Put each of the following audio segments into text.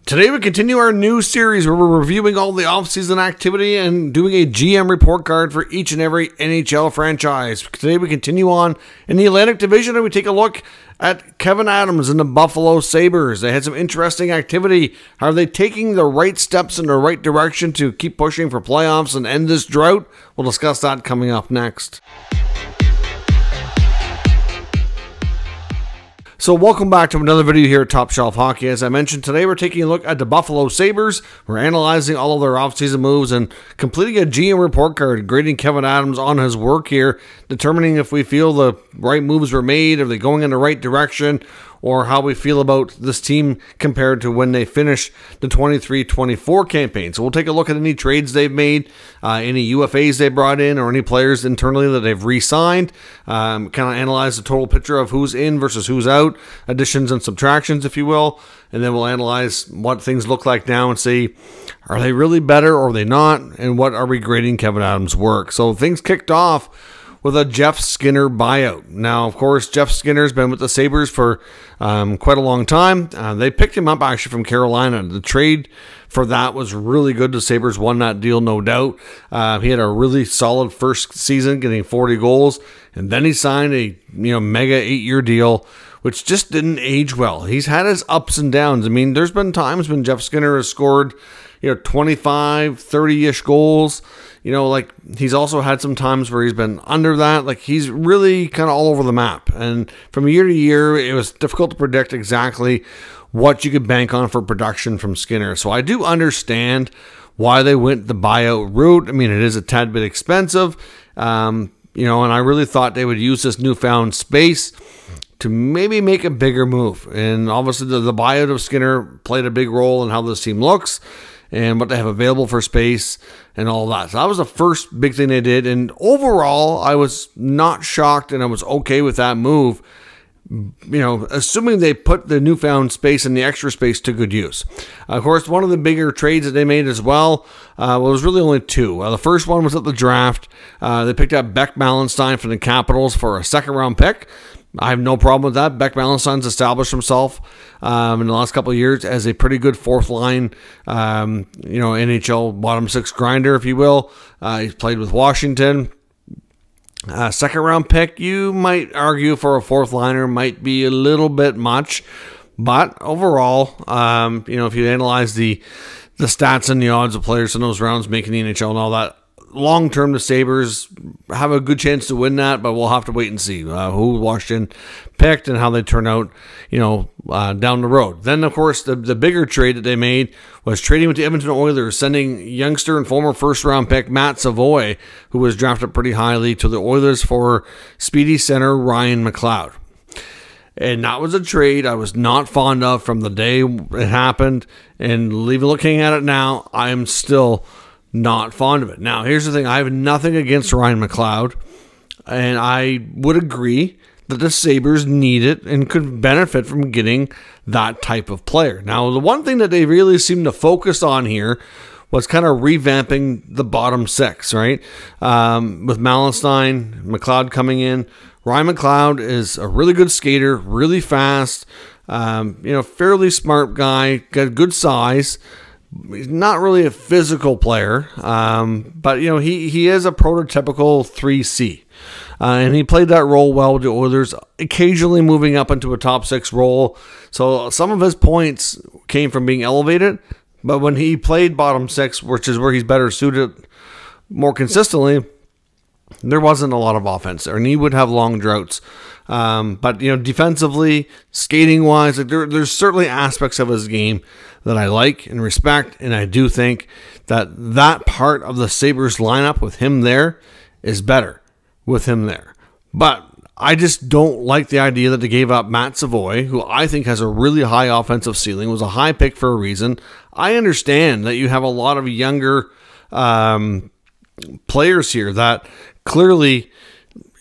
Today we continue our new series where we're reviewing all the off-season activity and doing a GM report card for each and every NHL franchise. Today we continue on in the Atlantic Division and we take a look at Kevyn Adams and the Buffalo Sabres. They had some interesting activity. Are they taking the right steps in the right direction to keep pushing for playoffs and end this drought? We'll discuss that coming up next. So welcome back to another video here at Top Shelf Hockey. As I mentioned, today we're taking a look at the Buffalo Sabres. We're analyzing all of their offseason moves and completing a GM report card, grading Kevyn Adams on his work here, determining if we feel the right moves were made, are they going in the right direction, or how we feel about this team compared to when they finished the 23-24 campaign. So we'll take a look at any trades they've made, any UFAs they brought in, or any players internally that they've re-signed, kind of analyze the total picture of who's in versus who's out, additions and subtractions, if you will, and then we'll analyze what things look like now and see, are they really better or are they not, and what are we grading Kevyn Adams' work. So things kicked off with a Jeff Skinner buyout. Now, of course, Jeff Skinner's been with the Sabres for quite a long time. They picked him up actually from Carolina. The trade for that was really good. The Sabres won that deal, no doubt. He had a really solid first season, getting 40 goals, and then he signed a mega 8-year deal, which just didn't age well. He's had his ups and downs. I mean, there's been times when Jeff Skinner has scored 25, 30-ish goals. Like he's also had some times where he's been under that. Like he's really kind of all over the map. And from year to year, it was difficult to predict exactly what you could bank on for production from Skinner. So I do understand why they went the buyout route. I mean, it is a tad bit expensive. And I really thought they would use this newfound space to maybe make a bigger move. And obviously the buyout of Skinner played a big role in how this team looks and what they have available for space and all that. So that was the first big thing they did. And overall, I was not shocked and I was okay with that move, assuming they put the newfound space and the extra space to good use. Of course, one of the bigger trades that they made as well, was really only two. The first one was at the draft. They picked up Beck Malenstein from the Capitals for a second-round pick. I have no problem with that. Beck Malenstein's established himself in the last couple of years as a pretty good fourth line, NHL bottom six grinder, if you will. He's played with Washington. Second round pick, you might argue for a fourth liner might be a little bit much, but overall, if you analyze the stats and the odds of players in those rounds making the NHL and all that, long-term, the Sabres have a good chance to win that, but we'll have to wait and see who Washington picked and how they turn out, down the road. Then, of course, the bigger trade that they made was trading with the Edmonton Oilers, sending youngster and former first-round pick Matt Savoy, who was drafted pretty highly, to the Oilers for speedy center Ryan McLeod. And that was a trade I was not fond of from the day it happened, and even looking at it now, I am still not fond of it. Now, here's the thing. I have nothing against Ryan McLeod, and I would agree that the Sabres need it and could benefit from getting that type of player. Now, the one thing that they really seem to focus on here was kind of revamping the bottom six, right? With Malenstein, McLeod coming in. Ryan McLeod is a really good skater, really fast, fairly smart guy, got good size. He's not really a physical player, but he is a prototypical 3C, and he played that role well with the Oilers, occasionally moving up into a top six role. So some of his points came from being elevated, but when he played bottom six, which is where he's better suited more consistently, there wasn't a lot of offense there, and he would have long droughts. But defensively, skating wise, there's certainly aspects of his game that I like and respect, and I do think that part of the Sabres lineup with him there is better with him there. But I just don't like the idea that they gave up Matt Savoy, who I think has a really high offensive ceiling, was a high pick for a reason. I understand that you have a lot of younger players here that clearly,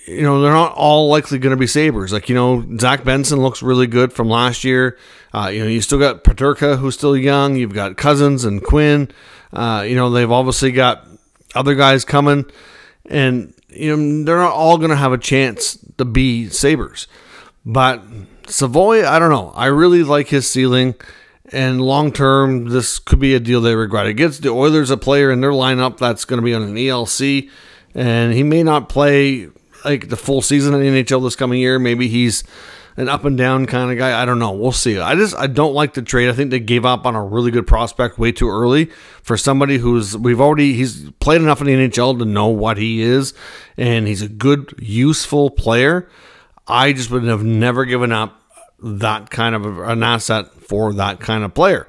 they're not all likely going to be Sabres. Like, Zach Benson looks really good from last year. You still got Peterka, who's still young. You've got Cousins and Quinn. They've obviously got other guys coming. And, they're not all going to have a chance to be Sabres. But Savoy, I don't know. I really like his ceiling. And long term, this could be a deal they regret. It gives the Oilers a player in their lineup that's going to be on an ELC, and he may not play like the full season in the NHL this coming year. Maybe he's an up and down kind of guy. I don't know. We'll see. I don't like the trade. I think they gave up on a really good prospect way too early for somebody he's played enough in the NHL to know what he is, and he's a good, useful player. I just would have never given up that kind of an asset for that kind of player.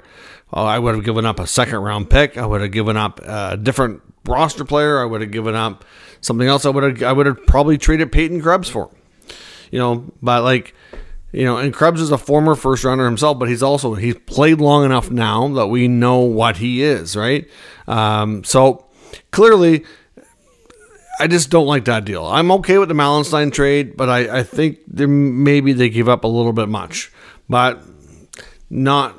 I would have given up a second-round pick. I would have given up a different roster player. I would have given up something else. I would have probably traded Peyton Krebs for him. But like, and Krebs is a former first rounder himself, but he's played long enough now that we know what he is, right? So clearly, I just don't like that deal. I'm okay with the Malenstein trade, but I think maybe they give up a little bit much, but not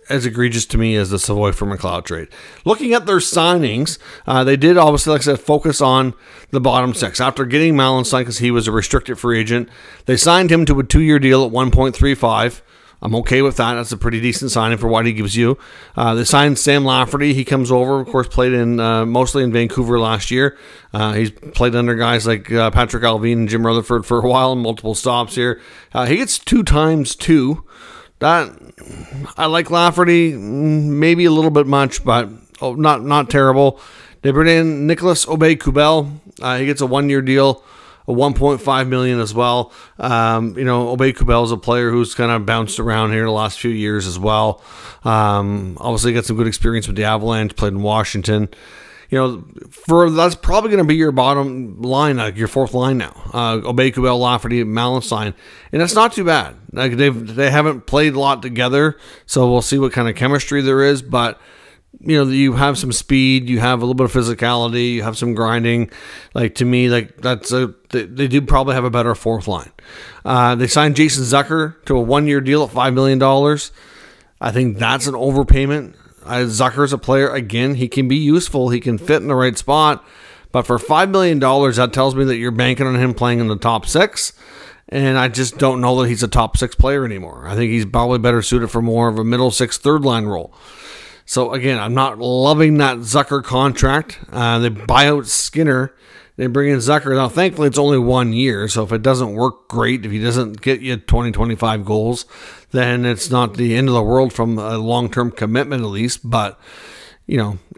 as egregious to me as the Savoy for McLeod trade. Looking at their signings, they did obviously, like I said, focus on the bottom six. After getting Malenstein, because he was a restricted free agent, they signed him to a 2-year deal at 1.35. I'm okay with that. That's a pretty decent signing for what he gives you. They signed Sam Lafferty. He comes over, of course, played in mostly in Vancouver last year. He's played under guys like Patrick Alvin and Jim Rutherford for a while, multiple stops here. He gets 2 times 2. That I like Lafferty, maybe a little bit much, but not terrible. They bring in Nicholas Aubé-Kubel. He gets a 1-year deal, a $1.5 million as well. Aubé-Kubel is a player who's kind of bounced around here the last few years as well. Obviously got some good experience with the Avalanche, played in Washington. That's probably going to be your bottom line, like your fourth line now. Aubé-Kubel, Lafferty, Malenstein, and that's not too bad. Like they haven't played a lot together, so we'll see what kind of chemistry there is. But you have some speed, you have a little bit of physicality, you have some grinding. Like to me, like they do probably have a better fourth line. They signed Jason Zucker to a 1-year deal at $5 million. I think that's an overpayment. Zucker's a player, again, he can be useful. He can fit in the right spot. But for $5 million, that tells me that you're banking on him playing in the top 6. And I just don't know that he's a top 6 player anymore. I think he's probably better suited for more of a middle 6 third line role. So, again, I'm not loving that Zucker contract. They buy out Skinner. They bring in Zucker. Now, thankfully, it's only 1 year, so if it doesn't work great, if he doesn't get you 20, 25 goals, then it's not the end of the world from a long-term commitment at least. But, I don't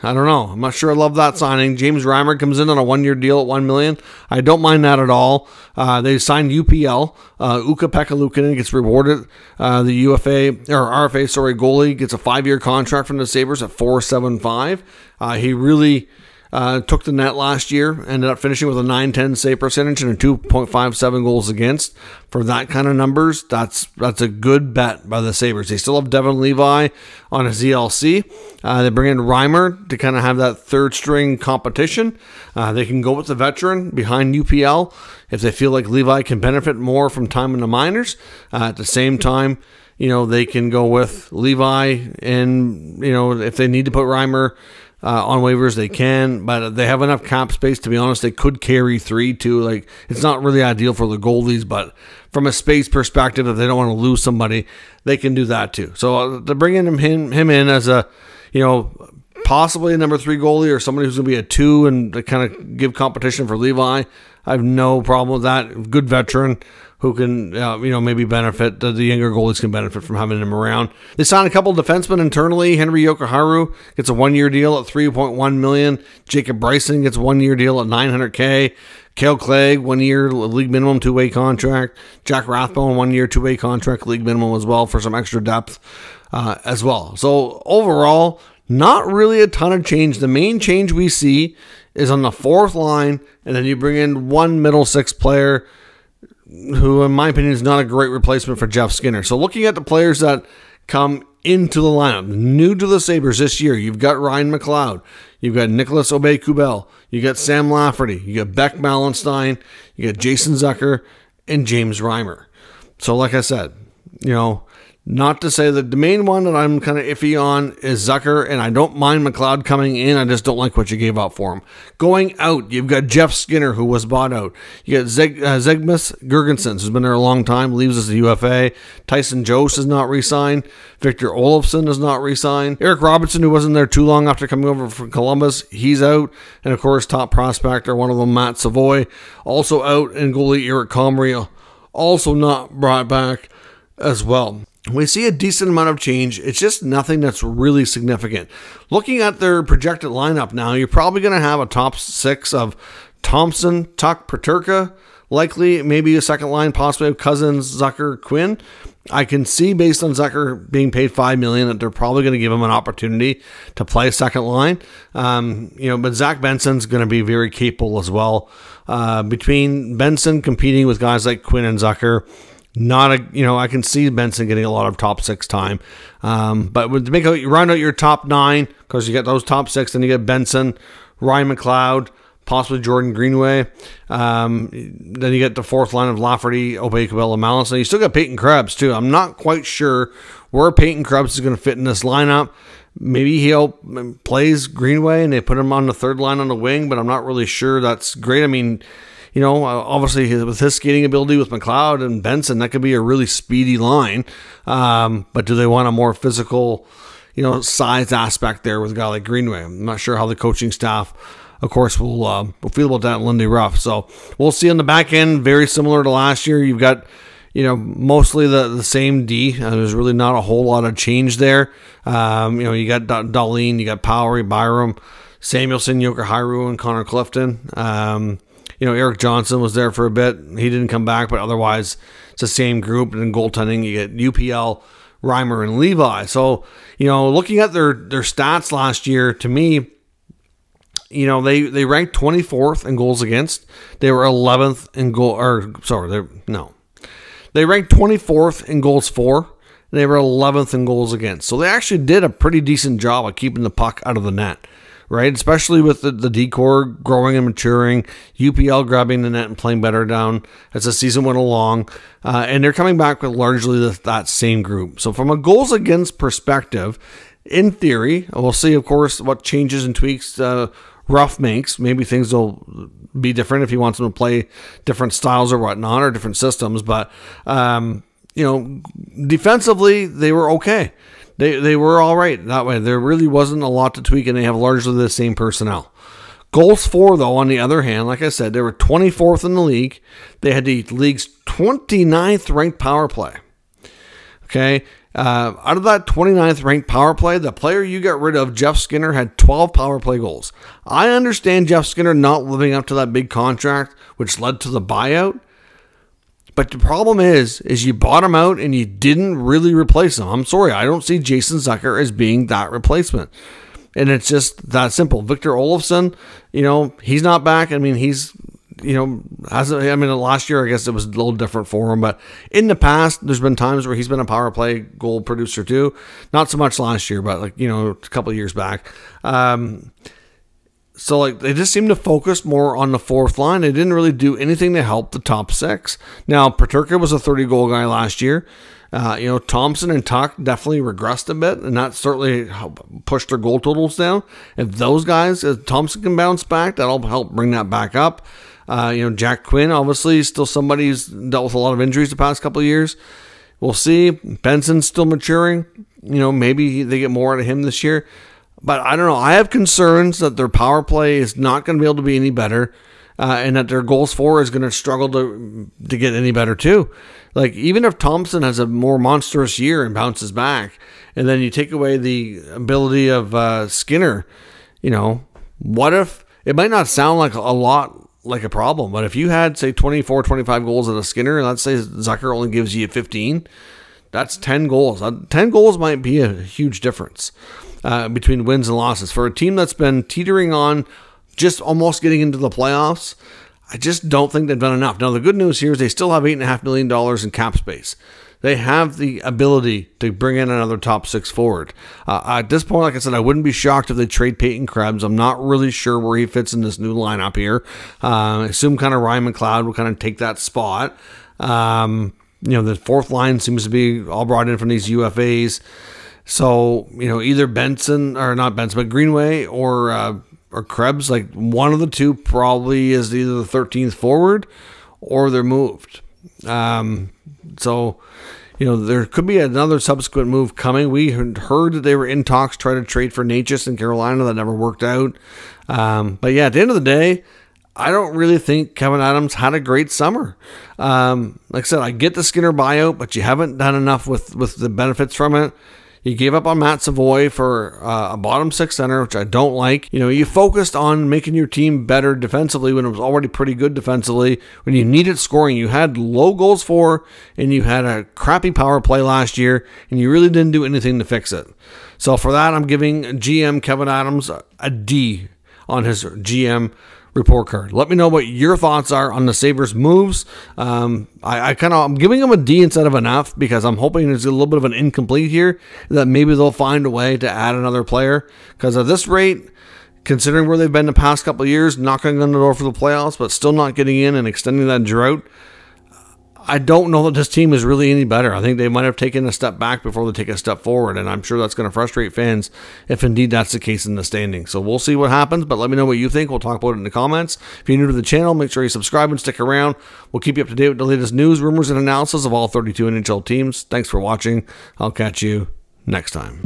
know. I'm not sure I love that signing. James Reimer comes in on a 1-year deal at $1 million. I don't mind that at all. They signed UPL. Ukko-Pekka Luukkonen gets rewarded. The RFA goalie gets a 5-year contract from the Sabres at $4.75. He really took the net last year, ended up finishing with a .910 save percentage and a 2.57 goals against. For that kind of numbers, that's a good bet by the Sabres. They still have Devin Levi on a ZLC. They bring in Reimer to kind of have that third string competition. They can go with the veteran behind UPL if they feel like Levi can benefit more from time in the minors. At the same time, they can go with Levi, and if they need to put Reimer on waivers, they can, but they have enough cap space. To be honest, they could carry 3 too. Like, it's not really ideal for the goalies, but from a space perspective, if they don't want to lose somebody, they can do that too. So they're bringing him in as a, possibly a number 3 goalie or somebody who's going to be a 2 and to kind of give competition for Levi. I have no problem with that. Good veteran who can, maybe benefit. The younger goalies can benefit from having him around. They signed a couple of defensemen internally. Henry Yokoharu gets a 1-year deal at $3.1 million. Jacob Bryson gets a 1-year deal at $900K. Cale Clegg, 1-year league minimum 2-way contract. Jack Rathbone, 1-year 2-way contract, league minimum as well for some extra depth as well. So overall, not really a ton of change. The main change we see is on the fourth line, and then you bring in one middle 6 player who, in my opinion, is not a great replacement for Jeff Skinner. So looking at the players that come into the lineup, new to the Sabres this year, you've got Ryan McLeod, you've got Nicholas Aubé-Kubel, you got Sam Lafferty, you got Beck Malenstein, you got Jason Zucker, and James Reimer. So like I said, Not to say that the main one that I'm kind of iffy on is Zucker, and I don't mind McLeod coming in. I just don't like what you gave up for him. Going out, you've got Jeff Skinner, who was bought out. You got Zegmus Girgensons, who's been there a long time, leaves as a UFA. Tyson Jost is not re-signed. Victor Olofsson is not re-signed. Eric Robertson, who wasn't there too long after coming over from Columbus, he's out. And of course, top prospector, one of them, Matt Savoy, also out. And goalie Eric Comrie, also not brought back as well. We see a decent amount of change. It's just nothing that's really significant. Looking at their projected lineup now, you're probably going to have a top 6 of Thompson, Tuch, Peterka, likely maybe a second line, possibly Cousins, Zucker, Quinn. I can see, based on Zucker being paid $5 million, that they're probably going to give him an opportunity to play second line. But Zach Benson's going to be very capable as well. Between Benson competing with guys like Quinn and Zucker, I can see Benson getting a lot of top 6 time. But to you round out your top 9, because you get those top 6, then you get Benson, Ryan McLeod, possibly Jordan Greenway. Then you get the fourth line of Lafferty, Obey, Cabell, and Malice. And you still got Peyton Krebs, too. I'm not quite sure where Peyton Krebs is going to fit in this lineup. Maybe he plays Greenway and they put him on the third line on the wing, but I'm not really sure that's great. I mean, obviously with his skating ability with McLeod and Benson, that could be a really speedy line. But do they want a more physical, size aspect there with a guy like Greenway? I'm not sure how the coaching staff, of course, will feel about that in Lindy Ruff. So we'll see on the back end, very similar to last year. You've got, mostly the same D. There's really not a whole lot of change there. You got Darlene, you got Powery, Byram, Samuelson, Joker Hyru, and Connor Clifton. Eric Johnson was there for a bit. He didn't come back, but otherwise it's the same group. And in goaltending, you get UPL, Reimer, and Levi. So, looking at their stats last year, to me, they ranked 24th in goals against. They were 11th in They ranked 24th in goals for. They were 11th in goals against. So they actually did a pretty decent job of keeping the puck out of the net, right? Especially with the decor growing and maturing, UPL grabbing the net and playing better down as the season went along. And they're coming back with largely that same group. So from a goals against perspective, in theory, we'll see, of course, what changes and tweaks Ruff makes. Maybe things will be different if he wants them to play different styles or whatnot, or different systems. But, defensively, they were okay. They were all right that way. There really wasn't a lot to tweak, and they have largely the same personnel. Goals for, though, on the other hand, like I said, they were 24th in the league. They had the league's 29th ranked power play. Okay? Out of that 29th ranked power play, the player you got rid of, Jeff Skinner, had 12 power play goals. I understand Jeff Skinner not living up to that big contract, which led to the buyout. But the problem is you bought him out and you didn't really replace him. I'm sorry, I don't see Jason Zucker as being that replacement. And it's just that simple. Victor Olofsson, he's not back. I mean, he's, last year, I guess it was a little different for him. But in the past, there's been times where he's been a power play goal producer too. Not so much last year, but a couple of years back. So they just seemed to focus more on the fourth line. They didn't really do anything to help the top 6. Now, Peterka was a 30-goal guy last year. Thompson and Tuch definitely regressed a bit, and that certainly pushed their goal totals down. If those guys, if Thompson can bounce back, that'll help bring that back up. Jack Quinn, obviously, is still somebody who's dealt with a lot of injuries the past couple of years. We'll see. Benson's still maturing. Maybe they get more out of him this year. But I don't know. I have concerns that their power play is not going to be able to be any better, and that their goals for is going to struggle to get any better too. Even if Thompson has a more monstrous year and bounces back, and then you take away the ability of Skinner, what if it might not sound like a problem, but if you had, say, 24, 25 goals out of Skinner, and let's say Zucker only gives you 15, that's 10 goals. 10 goals might be a huge difference between wins and losses. For a team that's been teetering on just almost getting into the playoffs, I just don't think they've done enough. Now, the good news here is they still have $8.5 million in cap space. They have the ability to bring in another top 6 forward. At this point, like I said, I wouldn't be shocked if they trade Peyton Krebs. I'm not really sure where he fits in this new lineup here. I assume kind of Ryan McLeod will kind of take that spot. The fourth line seems to be all brought in from these UFAs. So, either but Greenway or Krebs, like one of the two probably is either the 13th forward or they're moved. So, there could be another subsequent move coming. We heard that they were in talks trying to trade for Natchez in Carolina. That never worked out. But yeah, at the end of the day, I don't really think Kevyn Adams had a great summer. Like I said, I get the Skinner buyout, but you haven't done enough with the benefits from it. You gave up on Matt Savoy for a bottom six center, which I don't like. You focused on making your team better defensively when it was already pretty good defensively. When you needed scoring, you had low goals for, and you had a crappy power play last year, and you really didn't do anything to fix it. So for that, I'm giving GM Kevyn Adams a D on his GM report card. Let me know what your thoughts are on the Sabres moves. I'm giving them a D instead of an F because I'm hoping there's a little bit of an incomplete here, that maybe they'll find a way to add another player, because at this rate, considering where they've been the past couple of years, knocking on the door for the playoffs, but still not getting in and extending that drought, I don't know that this team is really any better. I think they might have taken a step back before they take a step forward, and I'm sure that's going to frustrate fans if indeed that's the case in the standings. So we'll see what happens, but let me know what you think. We'll talk about it in the comments. If you're new to the channel, make sure you subscribe and stick around. We'll keep you up to date with the latest news, rumors, and analysis of all 32 NHL teams. Thanks for watching. I'll catch you next time.